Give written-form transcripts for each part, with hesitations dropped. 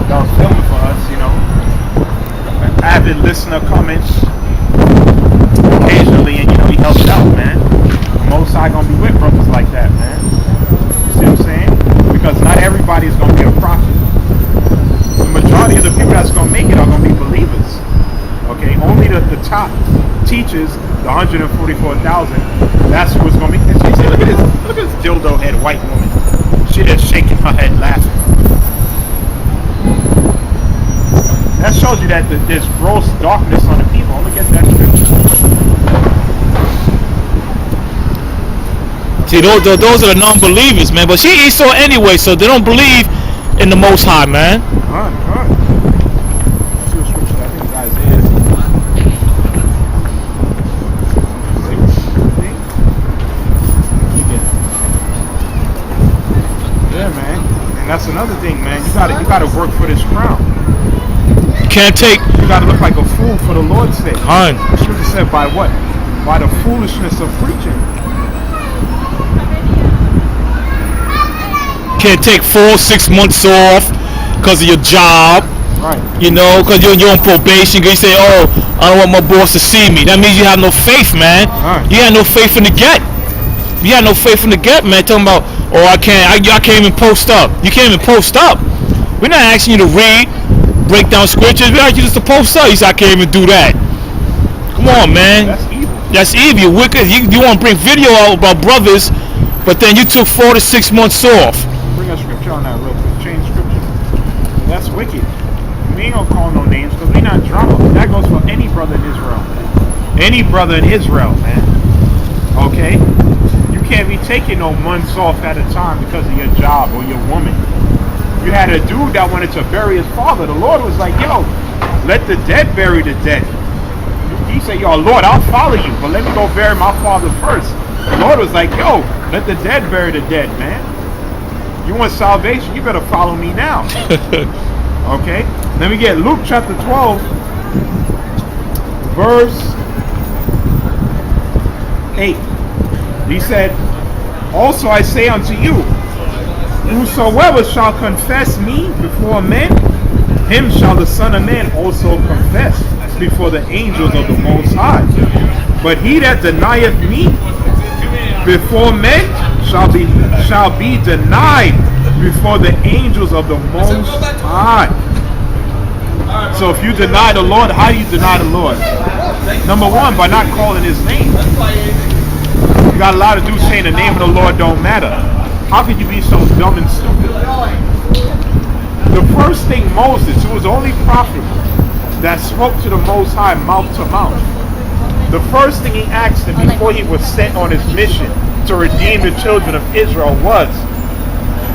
that was filming for us, you know. Avid listener comments occasionally, and you know he helps out, man. The Most High gonna be with brothers like that, man. You see what I'm saying? Because not everybody is gonna be a prophet. The majority of the people that's gonna make it are gonna be believers. Okay, only the top teachers, the 144,000, that's who's gonna be. See, look at this dildo head white woman. She just shaking her head laughing. That shows you that there's gross darkness on the people. I'm gonna get that scripture. See, those are the non-believers, man. But she Esau anyway, so they don't believe in the Most High, man. All right. Let's see what scripture I think it's Isaiah. Yeah, man. And that's another thing, man. You gotta work for this crown. You gotta look like a fool for the Lord's sake. The scripture said by what? By the foolishness of preaching. Can't take 4-6 months off because of your job. Right. You know, because you're on probation. You say, oh, I don't want my boss to see me. That means you have no faith, man. Right. You have no faith in the get. You have no faith in the get, man. Talking about, oh, I can't even post up. You can't even post up. We're not asking you to read, break down scriptures. We ask you just to post up. You say, I can't even do that. Come on, man. That's evil. That's evil. You're wicked. You want to bring video out about brothers, but then you took 4 to 6 months off. Bring a scripture on that real quick. Change scripture. That's wicked. We ain't gonna call no names because we not drama. That goes for any brother in Israel. Any brother in Israel, man. Okay? You can't be taking no months off at a time because of your job or your woman. You had a dude that wanted to bury his father. The Lord was like, yo, let the dead bury the dead. He said, yo, Lord, I'll follow you, but let me go bury my father first. The Lord was like, yo, let the dead bury the dead, man. You want salvation, you better follow me now. Okay? Let me get Luke chapter 12, verse 8. He said, also I say unto you, whosoever shall confess me before men, him shall the Son of Man also confess before the angels of the Most High. But he that denieth me before men shall be denied before the angels of the Most High. So if you deny the Lord, how do you deny the Lord? Number one, by not calling his name. You got a lot of dudes saying the name of the Lord don't matter. How could you be so dumb and stupid? The first thing Moses, who was the only prophet that spoke to the Most High mouth to mouth, the first thing he asked him before he was sent on his mission to redeem the children of Israel was,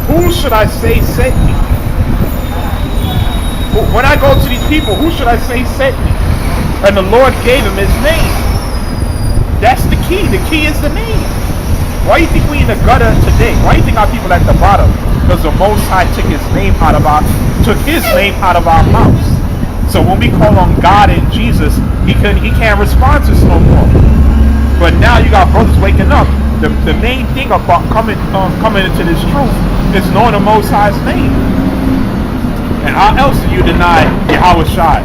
who should I say sent me? When I go to these people, who should I say sent me? And the Lord gave him his name. That's the key. The key is the name. Why do you think we in the gutter today? Why do you think our people at the bottom? Because the Most High took his name out of our mouths. So when we call on God and Jesus, he can't respond to us no more. But now you got brothers waking up. The main thing about coming into this truth is knowing the Most High's name. And how else do you deny Yahawashi?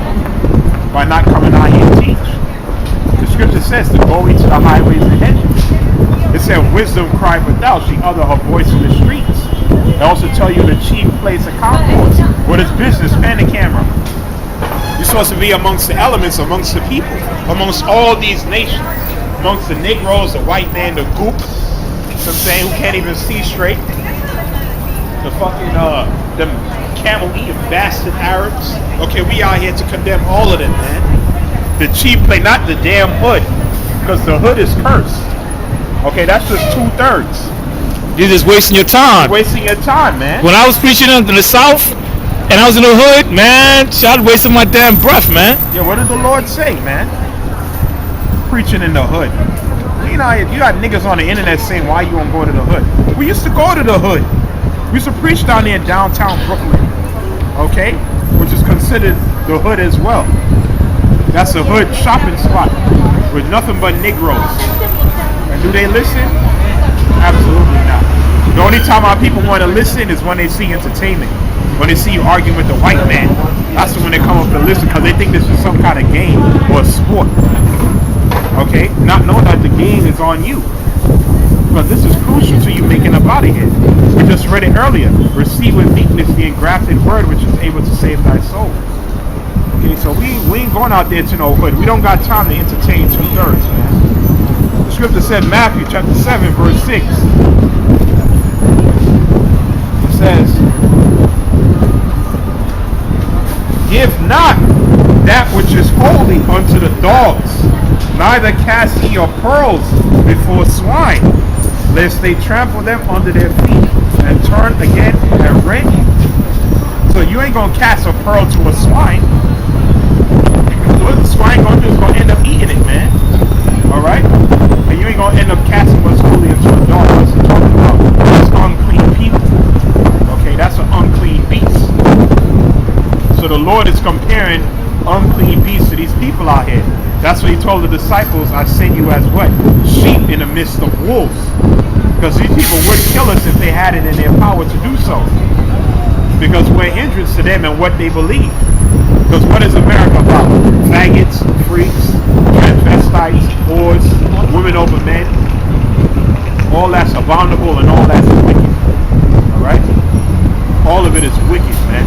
By not coming out here and teach. The scripture says to go into the highways and hedges. It said wisdom cried without, she uttered her voice in the streets. It also tell you the chief place of concourse. What is business? Pan the camera. You're supposed to be amongst the elements, amongst the people, amongst all these nations, amongst the Negroes, the white man, the goop, some saying who can't even see straight, the fucking them camel eating bastard Arabs. Okay, we out here to condemn all of them, man. The chief place, not the damn hood, because the hood is cursed. Okay, that's just 2/3. You're just wasting your time. You're wasting your time, man. When I was preaching in the South, and I was in the hood, man, I'd wasted my damn breath, man. Yeah, what did the Lord say, man? Preaching in the hood. You know, you got niggas on the internet saying, why you won't go to the hood? We used to go to the hood. We used to preach down there in downtown Brooklyn. Okay? Which is considered the hood as well. That's a hood shopping spot with nothing but Negroes. And do they listen? Absolutely not. The only time our people want to listen is when they see entertainment. When they see you arguing with the white man, that's when they come up to listen because they think this is some kind of game or a sport. Okay? Not knowing that the game is on you. Because this is crucial to you making up out of here. We just read it earlier. Receive with meekness the engrafted word which is able to save thy soul. Okay, so we ain't going out there to no hood. We don't got time to entertain 2/3, man. The scripture said, Matthew chapter 7, verse 6. It says, give not that which is holy unto the dogs, neither cast ye your pearls before swine, lest they trample them under their feet, and turn again and rend you. So you ain't gonna cast a pearl to a swine. What the swine gonna do is gonna end up eating it, man. Alright? And you ain't gonna end up casting what's holy into a dog. What's it talking about? That's unclean people. Okay, that's an unclean beast. So the Lord is comparing unclean beasts to these people out here. That's what he told the disciples, I send you as what? Sheep in the midst of wolves. Because these people would kill us if they had it in their power to do so. Because we're hindrance to them and what they believe. Because what is America about? Faggots, freaks, transvestites, whores, women over men. All that's abominable and all that's wicked. Alright? All of it is wicked, man.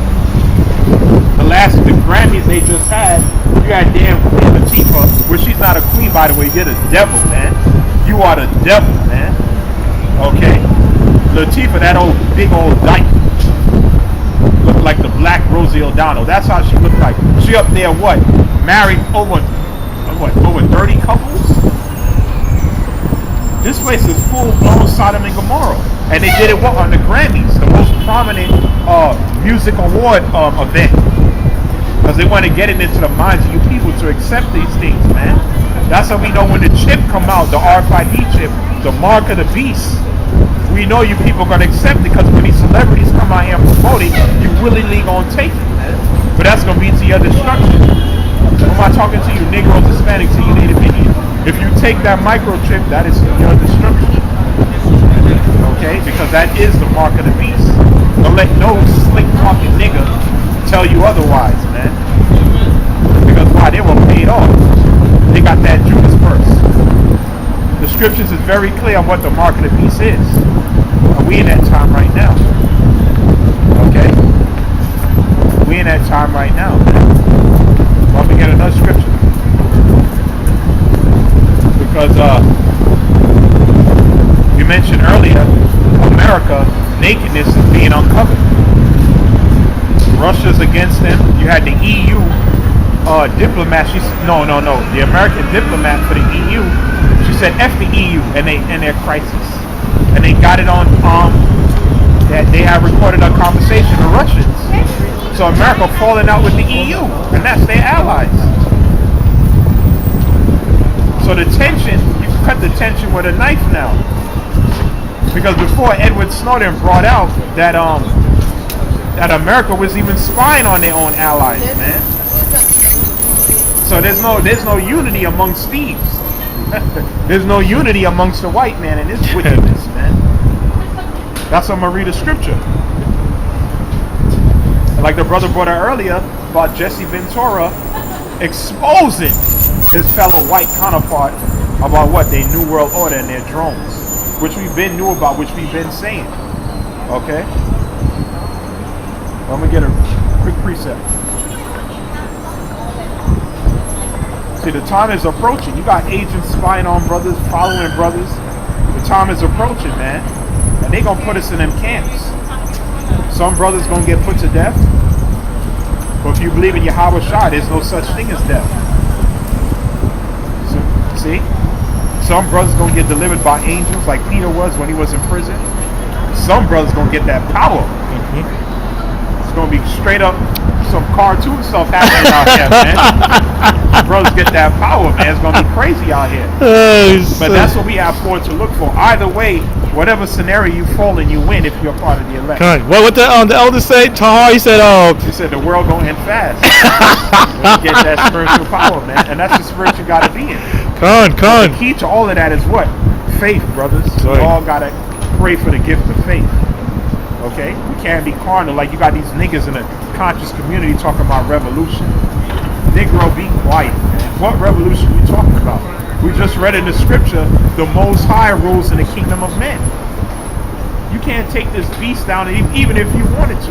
The Grammys they just had, you had damn Queen Latifah, where she's not a queen, by the way, you're the devil, man. You are the devil, man. Okay? Latifah, that old, big old dyke, looked like the black Rosie O'Donnell. That's how she looked like. She up there, what? Married over 30 couples? This place is full-blown Sodom and Gomorrah. And they did it, what, on the Grammys, the most prominent music award event. Because they want to get it into the minds of you people to accept these things, man. That's how we know when the chip come out, the RFID chip, the mark of the beast. We know you people are going to accept it because when these celebrities come out here and promote it, you willingly going to take it, man. But that's going to be to your destruction. I'm not talking to you Negroes, Hispanics, to you Native Indians. If you take that microchip, that is your destruction. Okay? Because that is the mark of the beast. Don't let no slick talking nigga tell you otherwise, man. Because why? They were paid off. They got that Judas purse. The scriptures is very clear on what the mark of the beast is. And we in that time right now. Okay? We in that time right now, man. Let me get another scripture. Because you mentioned earlier, America, nakedness is being uncovered. Russia's against them. You had the EU diplomat. The American diplomat for the EU. She said, "F the EU and their crisis," and they got it on. That they have recorded a conversation with Russians. So America falling out with the EU, and that's their allies. So the tension, you can cut the tension with a knife now. Because before Edward Snowden brought out that that America was even spying on their own allies, man. So there's no unity amongst thieves. There's no unity amongst the white man and his wickedness, man. That's what I'm gonna read the scripture. Like the brother brought out earlier about Jesse Ventura exposing his fellow white counterpart about what they New World Order and their drones, which we've been knew about, which we've been saying. Okay? Well, I'm gonna get a quick precept. See, the time is approaching. You got agents spying on brothers, following brothers. The time is approaching, man. And they gonna put us in them camps. Some brothers gonna get put to death. But if you believe in Yahawashi, there's no such thing as death. So, see? Some brothers gonna get delivered by angels like Peter was when he was in prison. Some brothers gonna get that power. It's gonna be straight up some cartoon stuff happening out here, man. Brothers get that power, man. It's gonna be crazy out here. But that's what we have forward to look for. Either way, whatever scenario you fall in, you win if you're part of the elect. What the elder say? Tahar, he said, he said the world gonna end fast. When you get that spiritual power, man. And that's the spirit you gotta be in. The key to all of that is what? Faith, brothers. We all gotta pray for the gift of faith. Okay? We can't be carnal like you got these niggas in the conscious community talking about revolution. Negro, be quiet, man. What revolution are you talking about? We just read in the scripture, the Most High rules in the kingdom of men. You can't take this beast down even if you wanted to.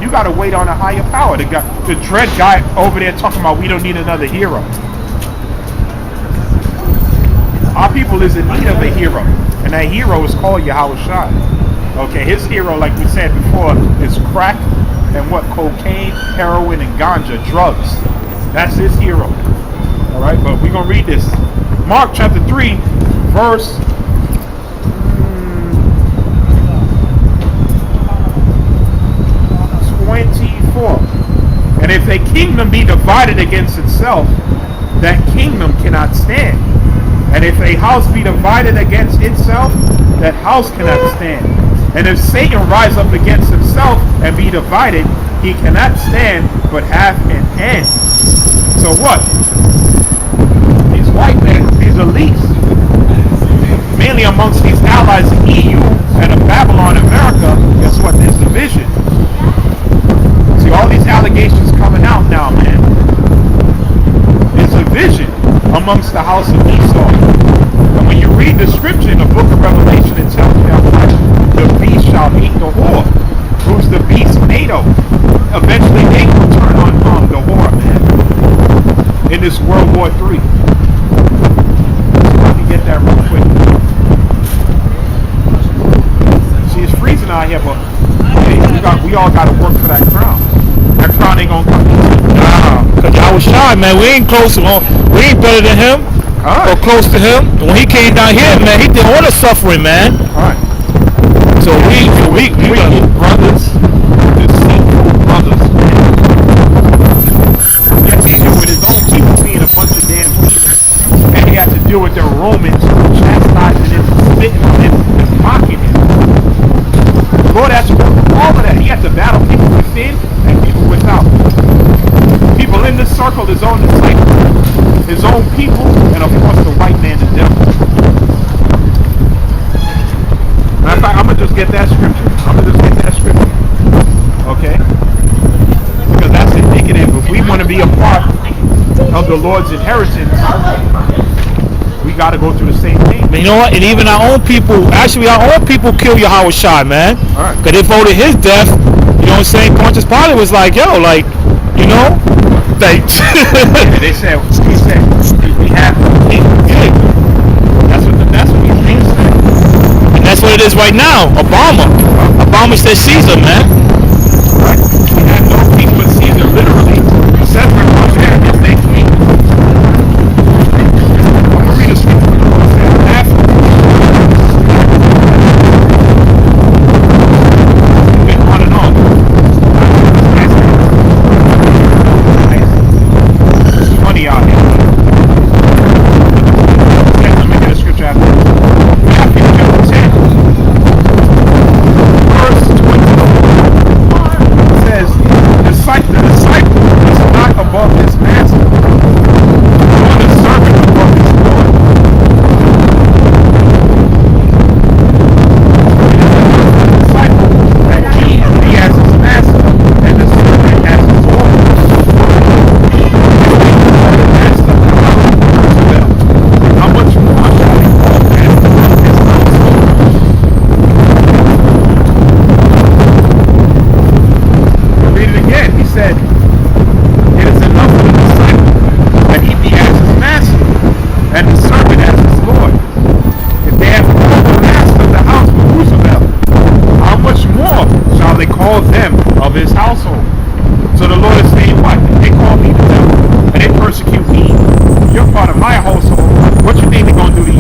You got to wait on a higher power. The dread guy over there talking about we don't need another hero. Our people is in need of a hero, and that hero is called Yahawashi. Okay, his hero, like we said before, is crack and what? Cocaine, heroin, and ganja, drugs. That's his hero. All right, but we're going to read this. Mark chapter 3, verse 24. And if a kingdom be divided against itself, that kingdom cannot stand. And if a house be divided against itself, that house cannot stand. And if Satan rise up against himself and be divided, he cannot stand, but have an end. So what? These white men, these elites, mainly amongst these allies in EU and of Babylon, America, guess what? There's division. See, all these allegations coming out now, man. There's a division amongst the house of Esau. And when you read the scripture in the book of Revelation, it tells you that the beast shall eat the whore. Who's the beast made of? Eventually they will turn on the whore, man. In this World War III. So let me get that real quick. See, it's freezing out here, but hey, we all got to work for that crown. That crown ain't gonna come easy. Nah, cause I was shy, man. We ain't close to him. We ain't better than him. Or close to him. When he came down here, man, he did all the suffering, man. Alright. So we brothers, deceitful brothers. He had to deal with his own people being a bunch of damn people. And he had to deal with their Romans chastising him, spitting on him, and mocking him. The Lord had to work with all of that. He had to battle people within and people without. People in this circle, his own disciples, his own people, and of course the white man, the devil. Matter of fact, I'm going to just get that scripture. Okay? Because that's indicative. If we want to be a part of the Lord's inheritance, we got to go through the same thing. You know what? And even our own people, actually our own people kill Yahawashi, man. Alright. Because they voted his death. You know what I'm saying? Pontius Pilate was like, yo, like, you know? Like, he said, we have no king. Yeah. That's what these things say. And that's what it is right now. Obama said Caesar, man. Right. We have no king but Caesar, literally. Says we're going there and they king. I'm going to read a scripture. On and on. It's funny out here. Let me get a scripture after this. Matthew chapter 10, verse 20. It says, the disciple is not above his master, nor the servant above his lord. The disciple that he be as his master, and the servant as his lord. The master of the house, how much more shall he call as his household? Read it again. He said, it is enough for the disciple that he be as his master, and the servant as his lord. If they have called the master of the house Jerusalem, how much more shall they call them of his household? So the Lord is saying, what? They call me the devil, and they persecute me. You're part of my household. What you think they're going to do to